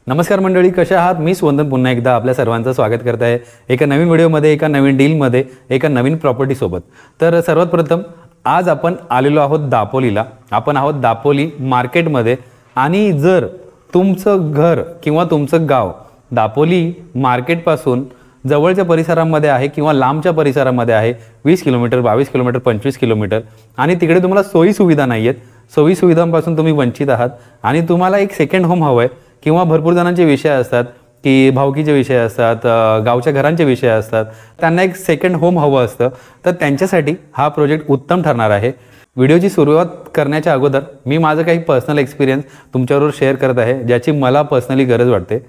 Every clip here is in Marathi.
नमस्कार मंडळी, कशा आहात? मी स्वंदन पुन्हा एकदा आपल्या सर्वांचं स्वागत करत आहे एका नवीन व्हिडिओमध्ये, एका नवीन डीलमध्ये, एका नवीन प्रॉपर्टीसोबत. तर सर्वात प्रथम आज आपण आलेलो आहोत दापोलीला. आपण आहोत दापोली मार्केटमध्ये. आणि जर तुमचं घर किंवा तुमचं गाव दापोली मार्केटपासून जवळच्या परिसरामध्ये आहे किंवा लांबच्या परिसरामध्ये आहे, 20 किलोमीटर, 22 किलोमीटर, 25 किलोमीटर, आणि तिकडे तुम्हाला सोयी सुविधा नाही आहेत, सोयी सुविधांपासून तुम्ही वंचित आहात आणि तुम्हाला एक सेकंड होम हवं आहे, किंवा भरपूर जणांचे विषय असतात की भावकीचे विषय असतात, गावच्या घरांचे विषय असतात, त्यांना एक सेकंड होम हवं असतं, तर त्यांच्यासाठी हा प्रोजेक्ट उत्तम ठरणार आहे. व्हिडिओची सुरुवात करण्याच्या अगोदर मी माझं काही पर्सनल एक्सपिरियन्स तुमच्याबरोबर शेअर करत आहे, ज्याची मला पर्सनली गरज वाटते.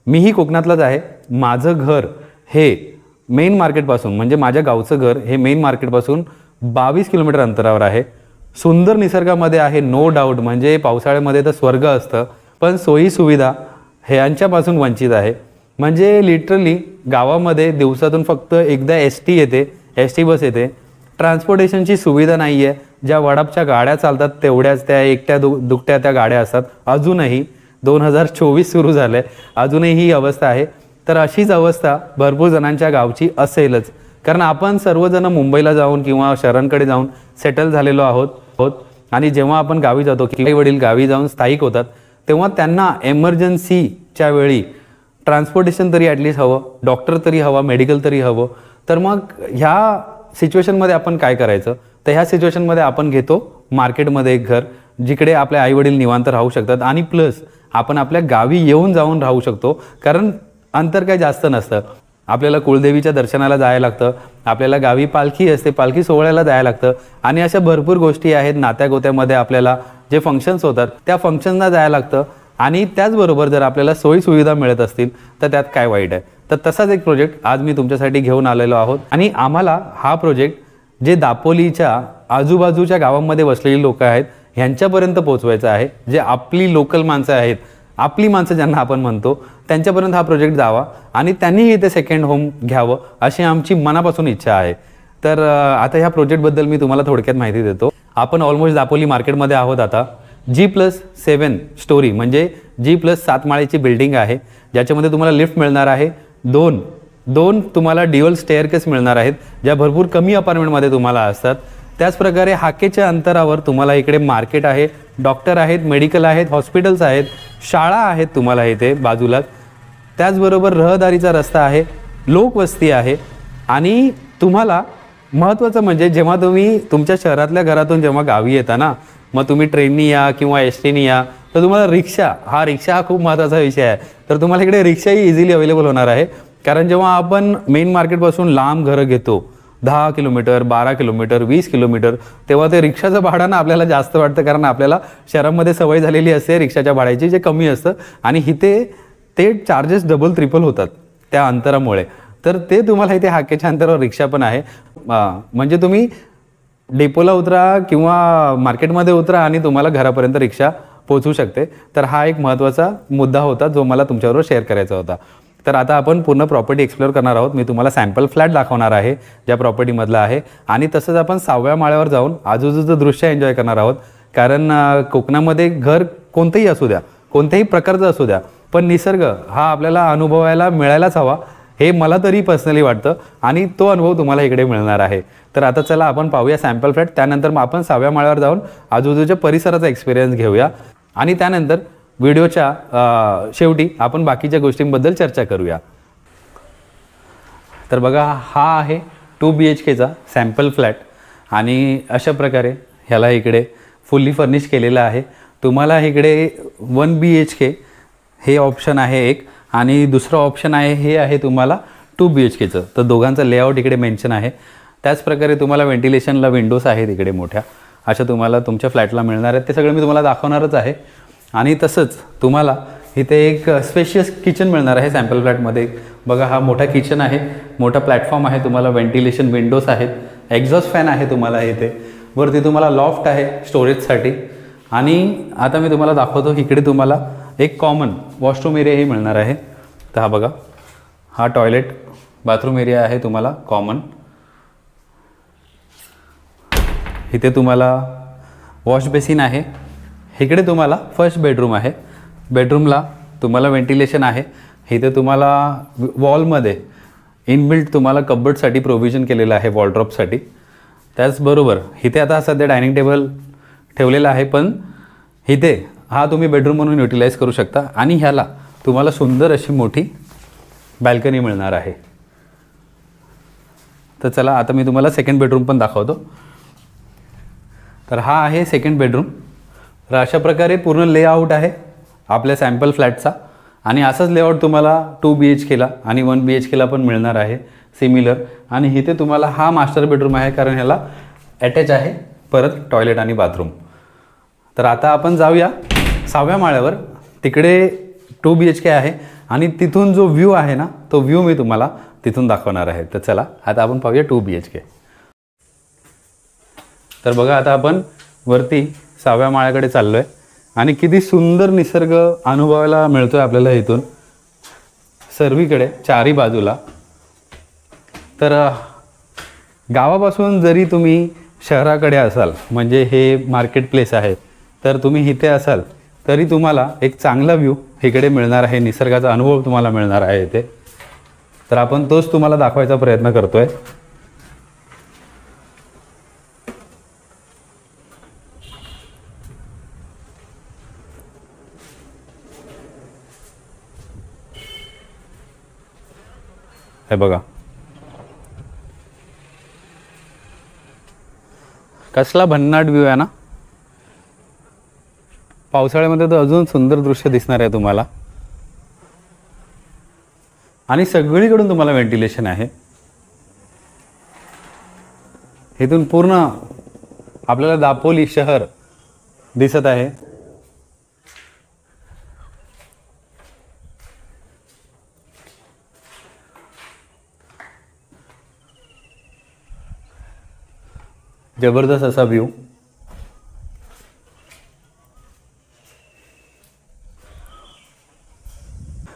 मीही कोकणातलाच आहे. माझं घर हे मेन मार्केटपासून, म्हणजे माझ्या गावचं घर हे मेन मार्केटपासून 22 किलोमीटर अंतरावर आहे. सुंदर निसर्गामध्ये आहे, नो डाऊट. म्हणजे पावसाळ्यामध्ये तर स्वर्ग असतं, पण सोयी सुविधा हे यांच्यापासून वंचित आहे. म्हणजे लिटरली गावामध्ये दिवसातून फक्त एकदा ST येते, ST बस येते. ट्रान्सपोर्टेशनची सुविधा नाही आहे. ज्या वडापच्या गाड्या चालतात तेवढ्याच त्या एकट्या दुकट्या त्या गाड्या असतात. अजूनही 2024 सुरू झालं आहे, अजूनही ही अवस्था आहे. तर अशीच अवस्था भरपूर जणांच्या गावची असेलच, कारण आपण सर्वजण मुंबईला जाऊन किंवा शहरांकडे जाऊन सेटल झालेलो आहोत. आणि जेव्हा आपण गावी जातो, की वडील गावी जाऊन स्थायिक होतात, तेव्हा त्यांना एमर्जन्सीच्या वेळी ट्रान्सपोर्टेशन तरी ॲटलिस्ट हवं, डॉक्टर तरी हवा, मेडिकल तरी हवं. तर मग ह्या सिच्युएशनमध्ये आपण काय करायचं? तर ह्या सिच्युएशनमध्ये आपण घेतो मार्केटमध्ये एक घर, जिकडे आपले आईवडील निवांत राहू शकतात आणि प्लस आपण आपल्या गावी येऊन जाऊन राहू शकतो, कारण अंतर काही जास्त नसतं. आपल्याला कुलदेवीच्या दर्शनाला जायला लागतं, आपल्याला गावी पालखी असते, पालखी सोहळ्याला जायला लागतं, आणि अशा भरपूर गोष्टी आहेत. नात्यागोत्यामध्ये आपल्याला जे फंक्शन्स होतात त्या फंक्शनला जायला लागतं. आणि त्याचबरोबर जर आपल्याला सोयी सुविधा मिळत असतील तर त्यात काय वाईट आहे? तर तसाच एक प्रोजेक्ट आज मी तुमच्यासाठी घेऊन आलेलो आहोत. आणि आम्हाला हा प्रोजेक्ट जे दापोलीच्या आजूबाजूच्या गावांमध्ये वसलेली लोकं आहेत ह्यांच्यापर्यंत पोहोचवायचा आहे. जे आपली लोकल माणसं आहेत, आपली माणसं ज्यांना आपण म्हणतो, त्यांच्यापर्यंत हा प्रोजेक्ट जावा आणि त्यांनीही इथे सेकंड होम घ्यावं अशी आमची मनापासून इच्छा आहे. तर आता ह्या प्रोजेक्टबद्दल मी तुम्हाला थोडक्यात माहिती देतो. आपण ऑलमोस्ट दापोली मार्केटमध्ये आहोत. आता G+7 स्टोरी, म्हणजे G+7 माळेची बिल्डिंग आहे, ज्याच्यामध्ये तुम्हाला लिफ्ट मिळणार आहे. दोन तुम्हाला ड्युअल स्टेअरकेस मिळणार आहेत, ज्या भरपूर कमी अपार्टमेंटमध्ये तुम्हाला असतात. त्याचप्रकारे हाकेच्या अंतरावर तुम्हाला इकडे मार्केट आहे, डॉक्टर आहेत, मेडिकल आहेत, हॉस्पिटल्स आहेत, शाळा आहेत तुम्हाला इथे बाजूलाच. त्याचबरोबर रहदारीचा रस्ता आहे, लोकवस्ती आहे. आणि तुम्हाला महत्त्वाचं म्हणजे जेव्हा तुम्ही तुमच्या शहरातल्या घरातून जेव्हा गावी येता ना, मग तुम्ही ट्रेननी या किंवा STनी या, तर तुम्हाला रिक्षा हा खूप महत्त्वाचा विषय आहे. तर तुम्हाला इकडे रिक्षाही इझिली अवेलेबल होणार आहे, कारण जेव्हा आपण मेन मार्केटपासून लांब घरं घेतो, 10 किलोमीटर, 12 किलोमीटर, 20 किलोमीटर, तेव्हा ते रिक्षाचं भाडं ना आपल्याला जास्त वाटतं, कारण आपल्याला शहरामध्ये सवय झालेली असते रिक्षाच्या भाड्याची, जे कमी असतं. आणि इथे ते चार्जेस डबल ट्रिपल होतात त्या अंतरामुळे. तर ते तुम्हाला इथे हाकेच्या अंतरावर रिक्षा पण आहे. म्हणजे तुम्ही डेपोला उतरा किंवा मार्केटमध्ये उतरा आणि तुम्हाला घरापर्यंत रिक्षा पोहोचू शकते. तर हा एक महत्त्वाचा मुद्दा होता जो मला तुमच्याबरोबर शेअर करायचा होता. तर आता आपण पूर्ण प्रॉपर्टी एक्सप्लोअर करणार आहोत. मी तुम्हाला सॅम्पल फ्लॅट दाखवणार आहे ज्या प्रॉपर्टीमधला आहे, आणि तसंच आपण 6व्या माळ्यावर जाऊन आजूबाजूचं दृश्य एन्जॉय करणार आहोत. कारण कोकणामध्ये घर कोणतंही असू द्या, कोणत्याही प्रकारचं असू द्या, पण निसर्ग हा आपल्याला अनुभवायला मिळायलाच हवा, हे मला तरी पर्सनली वाटतं, आणि तो अनुभव तुम्हाला इकडे मिळणार आहे. तर आता चला आपण पाहूया सॅम्पल फ्लॅट. त्यानंतर मग आपण 6व्या माळ्यावर जाऊन आजूबाजूच्या परिसराचा एक्सपिरियन्स घेऊया, आणि त्यानंतर व्हिडिओच्या शेवटी आपण बाकीच्या गोष्टींबद्दल चर्चा करूया. तर बघा, हा आहे 2 BHKचा सॅम्पल फ्लॅट, आणि अशा प्रकारे ह्याला इकडे फुल्ली फर्निश केलेलं आहे. तुम्हाला इकडे 1 BHK हे ऑप्शन आहे एक, आणि दुसरं ऑप्शन आहे हे आहे तुम्हाला 2 BHKचं. तर दोघांचं लेआउट इकडे मेन्शन आहे. त्याचप्रकारे तुम्हाला व्हेंटिलेशनला विंडोज आहेत इकडे मोठ्या, अशा तुम्हाला तुमच्या फ्लॅटला मिळणार आहेत. ते सगळं मी तुम्हाला दाखवणारच आहे. आणि तसंच तुम्हाला इथे एक स्पेशियस किचन मिळणार आहे सॅम्पल फ्लॅटमध्ये. बघा, हा मोठा किचन आहे, मोठा प्लॅटफॉर्म आहे, तुम्हाला व्हेंटिलेशन विंडोज आहेत, एक्झॉस्ट फॅन आहे तुम्हाला इथे. वरती तुम्हाला लॉफ्ट आहे स्टोरेजसाठी. आणि आता मी तुम्हाला दाखवतो, इकडे तुम्हाला एक कॉमन वॉशरूम एरियाही मिळणार आहे. तर हा बघा, हा टॉयलेट बाथरूम एरिया आहे तुम्हाला कॉमन. इथे तुम्हाला वॉश बेसिन आहे. इकडे तुम्हाला फर्स्ट बेडरूम आहे. बेडरूमला तुम्हाला व्हेंटिलेशन आहे. इथे तुम्हाला वॉलमध्ये इनबिल्ट तुम्हाला कबर्डसाठी प्रोव्हिजन केलेलं आहे वॉलड्रॉपसाठी. त्याचबरोबर इथे आता सध्या डायनिंग टेबल ठेवलेला आहे, पण इथे हा तुम्ही बेडरूम म्हणून युटिलाइज करू शकता आणि ह्याला तुम्हाला सुंदर अशी मोठी बॅल्कनी मिळणार आहे. तर चला आता मी तुम्हाला सेकंड बेडरूम पण दाखवतो. तर हा आहे सेकंड बेडरूम. तर अशा प्रकारे पूर्ण लेआउट आहे आपल्या सॅम्पल फ्लॅटचा आणि असंच लेआउट तुम्हाला 2 BHKला आणि 1 BHKला पण मिळणार आहे सिमिलर. आणि इथे तुम्हाला हा मास्टर बेडरूम आहे कारण ह्याला अटॅच आहे परत टॉयलेट आणि बाथरूम. तर आता आपण जाऊया 6व्या माळ्यावर. तिकडे 2 BHK आहे आणि तिथून जो व्ह्यू आहे ना तो व्ह्यू मी तुम्हाला तिथून दाखवणार आहे. तर चला आता आपण पाहूया 2 BHK. तर बघा आता आपण वरती 6व्या माळ्याकडे चाललो आहे आणि किती सुंदर निसर्ग अनुभवायला मिळतो आहे आपल्याला इथून सर्वीकडे चारी बाजूला. तर गावापासून जरी तुम्ही शहराकडे असाल म्हणजे हे मार्केट प्लेस आहे तर तुम्ही इथे असाल तरी तुम्हाला एक चांगला व्ह्यू इकडे मिळणार आहे, निसर्गाचा अनुभव तुम्हाला मिळणार आहे इथे. तर आपण तोच तुम्हाला दाखवायचा प्रयत्न करतो आहे. हे बघा कसला भन्नाट व्ह्यू आहे ना. पावसाळ्यामध्ये तर अजून सुंदर दृश्य दिसणार आहे तुम्हाला आणि सगळीकडून तुम्हाला व्हेंटिलेशन आहे. इथून पूर्ण आपल्याला दापोली शहर दिसत आहे. जबरदस्त असा व्ह्यू.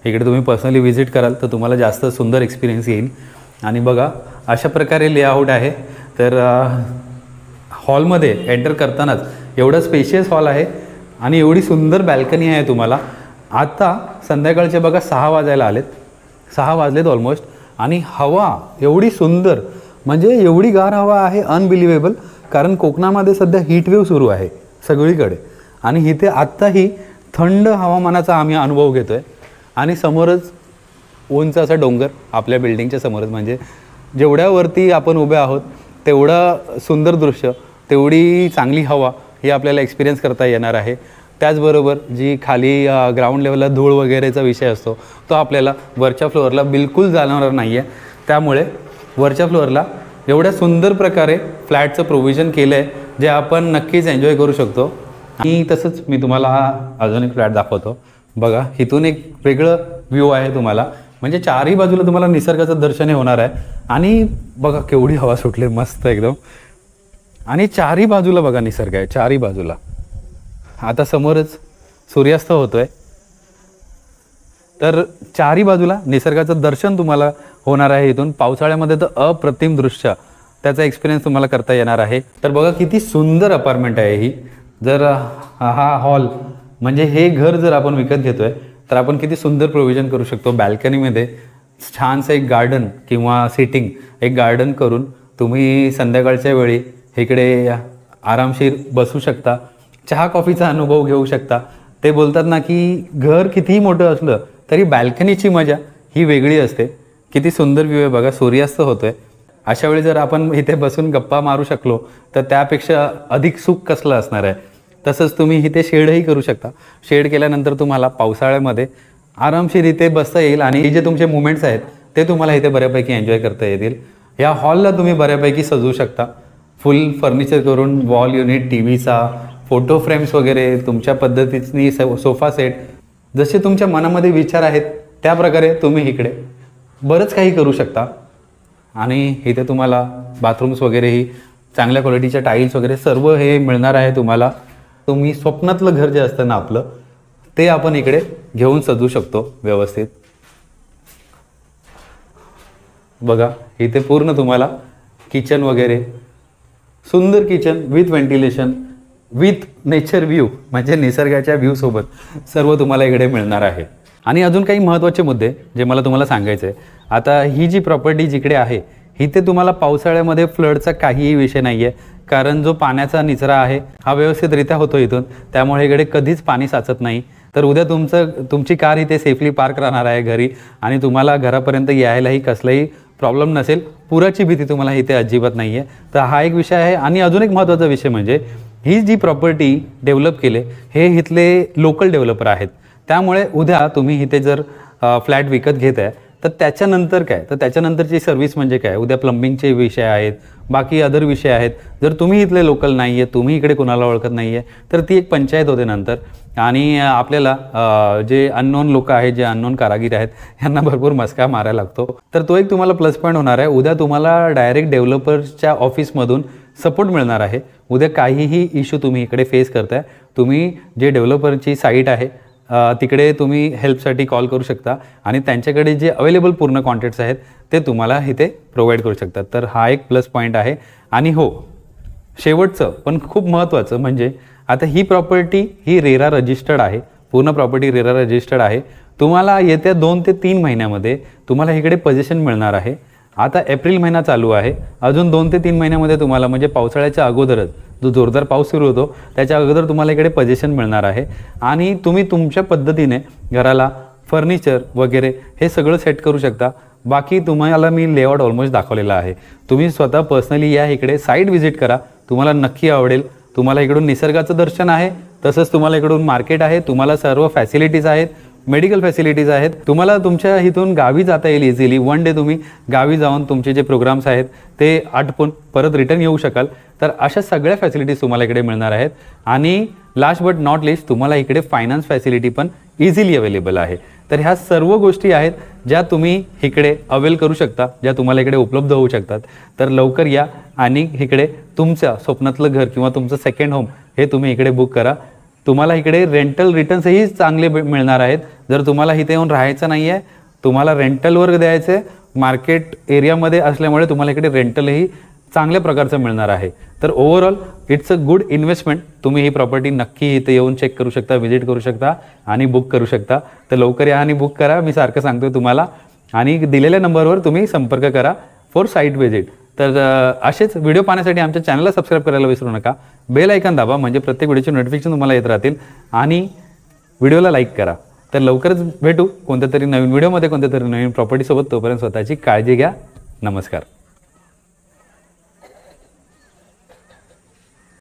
इकडे तुम्ही पर्सनली व्हिजिट कराल तर तुम्हाला जास्त सुंदर एक्सपिरियन्स येईल. आणि बघा अशा प्रकारे लेआउट आहे. तर हॉलमध्ये एंटर करतानाच एवढा स्पेशियस हॉल आहे आणि एवढी सुंदर बॅल्कनी आहे तुम्हाला. आता संध्याकाळचे बघा 6 वाजायला आलेत, 6 वाजलेत ऑलमोस्ट आणि हवा एवढी सुंदर म्हणजे एवढी गार हवा आहे अनबिलिव्हेबल. कारण कोकणामध्ये सध्या हीटवेव्ह सुरू आहे सगळीकडे आणि इथे आत्ताही थंड हवामानाचा आम्ही अनुभव घेतो आहे. आणि समोरच उंच असा डोंगर आपल्या बिल्डिंगच्या समोरच म्हणजे जेवढ्यावरती आपण उभे आहोत तेवढं सुंदर दृश्य, तेवढी चांगली हवा ही आपल्याला एक्सपिरियन्स करता येणार आहे. त्याचबरोबर जी खाली ग्राउंड लेवलला धूळ वगैरेचा विषय असतो तो आपल्याला वरच्या फ्लोअरला बिलकुल जाणवणार नाही आहे. त्यामुळे वरच्या फ्लोअरला एवढ्या सुंदर प्रकारे फ्लॅटचं प्रोव्हिजन केलं आहे जे आपण नक्कीच एन्जॉय करू शकतो. आणि तसंच मी तुम्हाला अजून एक फ्लॅट दाखवतो. बघा इथून एक वेगळं व्ह्यू आहे तुम्हाला म्हणजे चारही बाजूला तुम्हाला निसर्गाचं दर्शन होणार आहे. आणि बघा केवढी हवा सुटली मस्त एकदम आणि चारही बाजूला बघा निसर्ग आहे चारही बाजूला. आता समोरच सूर्यास्त होतोय तर चारही बाजूला निसर्गाचं दर्शन तुम्हाला होणार आहे. इथून पावसाळ्यामध्ये तर अप्रतिम दृश्य त्याचा एक्सपिरियन्स तुम्हाला करता येणार आहे. तर बघा किती सुंदर अपार्टमेंट आहे ही. जर हा हॉल म्हणजे हे घर जर आपण विकत घेतोय तर आपण किती सुंदर प्रोव्हिजन करू शकतो. बॅल्कनीमध्ये छानसं एक गार्डन किंवा सिटिंग एक गार्डन करून तुम्ही संध्याकाळच्या वेळी इकडे आरामशीर बसू शकता, चहा कॉफीचा अनुभव घेऊ शकता. ते बोलतात ना की घर कितीही मोठं असलं तरी बॅल्कनीची मजा ही वेगळी असते. किती सुंदर व्ह्यू आहे बघा, सूर्यास्त होतोय. अशा वेळी जर आपण इथे बसून गप्पा मारू शकलो तर त्यापेक्षा अधिक सुख कसलं असणार आहे. तसंच तुम्ही इथे शेडही करू शकता. शेड केल्यानंतर तुम्हाला पावसाळ्यामध्ये आरामशीर इथे बसता येईल आणि हे जे तुमचे मुवमेंट्स आहेत ते तुम्हाला इथे बऱ्यापैकी एन्जॉय करता येतील. या हॉलला तुम्ही बऱ्यापैकी सजवू शकता फुल फर्निचर करून. वॉल युनिट, टी व्हीचा, फोटो फ्रेम्स वगैरे तुमच्या पद्धतीने सोफा सेट जसे तुमच्या मनामध्ये विचार आहेत त्याप्रकारे तुम्ही इकडे बरंच काही करू शकता. आणि इथे तुम्हाला बाथरूम्स वगैरेही चांगल्या क्वालिटीच्या टाईल्स वगैरे सर्व हे मिळणार आहे तुम्हाला. तुम्ही स्वप्नातलं घर जे असतं ना आपलं ते आपण इकडे घेऊन सजवू शकतो व्यवस्थित. बघा इथे पूर्ण तुम्हाला किचन वगैरे सुंदर kitchen with ventilation with nature view म्हणजे निसर्गाच्या व्ह्यू सोबत सर्व तुम्हाला इकडे मिळणार आहे. आणि अजून काही महत्त्वाचे मुद्दे जे मला तुम्हाला सांगायचे आहे. आता ही जी प्रॉपर्टी जिकडे आहे इथे तुम्हाला पावसाळ्यामध्ये फ्लडचा काहीही विषय नाही आहे, कारण जो पाण्याचा निचरा आहे हा व्यवस्थितरित्या होतो इथून, त्यामुळे इकडे कधीच पाणी साचत नाही. तर उद्या तुमची कार इथे सेफली पार्क राहणार आहे घरी आणि तुम्हाला घरापर्यंत यायलाही कसलाही प्रॉब्लेम नसेल. पुराची भीती तुम्हाला इथे अजिबात नाही आहे. तर हा एक विषय आहे. आणि अजून एक महत्त्वाचा विषय म्हणजे ही जी प्रॉपर्टी डेव्हलप केले हे इथले लोकल डेव्हलपर आहेत, त्यामुळे उद्या तुम्ही इथे जर फ्लॅट विकत घेत आहे तर त्याच्यानंतर काय, तर त्याच्यानंतरची सर्व्हिस म्हणजे काय, उद्या प्लंबिंगचे विषय आहेत, बाकी अदर विषय आहेत. जर तुम्ही इथले लोकल नाही आहे, तुम्ही इकडे कोणाला ओळखत नाही आहे, तर ती एक पंचायत होते नंतर. आणि आपल्याला जे अननोन लोक आहेत, जे अननोन कारागीर आहेत, यांना भरपूर मस्का मारायला लागतो. तर तो एक तुम्हाला प्लस पॉईंट होणार आहे. उद्या तुम्हाला डायरेक्ट डेव्हलपर्सच्या ऑफिसमधून सपोर्ट मिळणार आहे. उद्या काहीही इश्यू तुम्ही इकडे फेस करताय, तुम्ही जे डेव्हलपरची साईट आहे तिकडे तुम्ही हेल्पसाठी कॉल करू शकता आणि त्यांच्याकडे जे अवेलेबल पूर्ण कॉन्टॅक्ट्स आहेत ते तुम्हाला इथे प्रोव्हाइड करू शकतात. तर हा एक प्लस पॉईंट आहे. आणि हो, शेवटचं पण खूप महत्त्वाचं म्हणजे आता ही प्रॉपर्टी ही रेरा रजिस्टर्ड आहे, पूर्ण प्रॉपर्टी रेरा रजिस्टर्ड आहे. तुम्हाला येत्या 2 ते 3 महिन्यामध्ये तुम्हाला इकडे पोझिशन मिळणार आहे. आता एप्रिल महिना चालू आहे, अजून 2 ते 3 महिन्यामध्ये तुम्हाला म्हणजे पावसाळ्याच्या अगोदरच जो जोरदार पाऊस सुरू होतो त्याच्या अगोदर तुम्हाला इकडे पोझिशन मिळणार आहे. आणि तुम्ही तुमच्या पद्धतीने घराला फर्निचर वगैरे हे सगळं सेट करू शकता. बाकी तुम्हाला मी लेआउट ऑलमोस्ट दाखवलेला आहे. तुम्ही स्वतः पर्सनली या इकडे साईट व्हिजिट करा, तुम्हाला नक्की आवडेल. तुम्हाला इकडून निसर्गाचं दर्शन आहे, तसंच तुम्हाला इकडून मार्केट आहे, तुम्हाला सर्व फॅसिलिटीज आहेत, मेडिकल फॅसिलिटीज आहेत. तुम्हाला तुमच्या इथून गावी जाता येईल इझिली. वन डे तुम्ही गावी जाऊन तुमचे जे प्रोग्राम्स आहेत ते आटपून परत रिटर्न येऊ शकाल. तर अशा सगळ्या फॅसिलिटीज तुम्हाला इकडे मिळणार आहेत. आणि लास्ट बट नॉट लिस्ट तुम्हाला इकडे फायनान्स फॅसिलिटी पण इझिली अवेलेबल आहे. तर ह्या सर्व गोष्टी आहेत ज्या तुम्ही इकडे अवेल करू शकता, ज्या तुम्हाला इकडे उपलब्ध होऊ शकतात. तर लवकर या आणि इकडे तुमचं स्वप्नातलं घर किंवा तुमचं सेकंड होम हे तुम्ही इकडे बुक करा. तुम्हाला इकडे रेंटल रिटर्न्सही चांगले मिळणार आहेत. जर तुम्हाला इथे येऊन राहायचं नाही आहे, तुम्हाला रेंटलवर द्यायचं आहे, मार्केट एरियामध्ये असल्यामुळे तुम्हाला इकडे रेंटलही चांगल्या प्रकारचं मिळणार आहे. तर overall it's a good investment. तुम्ही ही प्रॉपर्टी नक्की इथे येऊन चेक करू शकता, व्हिजिट करू शकता आणि बुक करू शकता. तर लवकर या आणि बुक करा, मी सारखं सांगतो तुम्हाला. आणि दिलेल्या नंबरवर तुम्ही संपर्क करा फॉर साईट व्हिजिट. तर असेच व्हिडिओ पाहण्यासाठी आमच्या चॅनलला सबस्क्राईब करायला विसरू नका. बेल आयकॉन दाबा म्हणजे प्रत्येक व्हिडिओचे नोटिफिकेशन तुम्हाला येत राहतील. आणि व्हिडिओला लाईक करा. तर लवकरच भेटू कोणत्या तरी नवीन व्हिडिओमध्ये, कोणत्या तरी नवीन प्रॉपर्टीसोबत. तोपर्यंत स्वतःची काळजी घ्या. नमस्कार.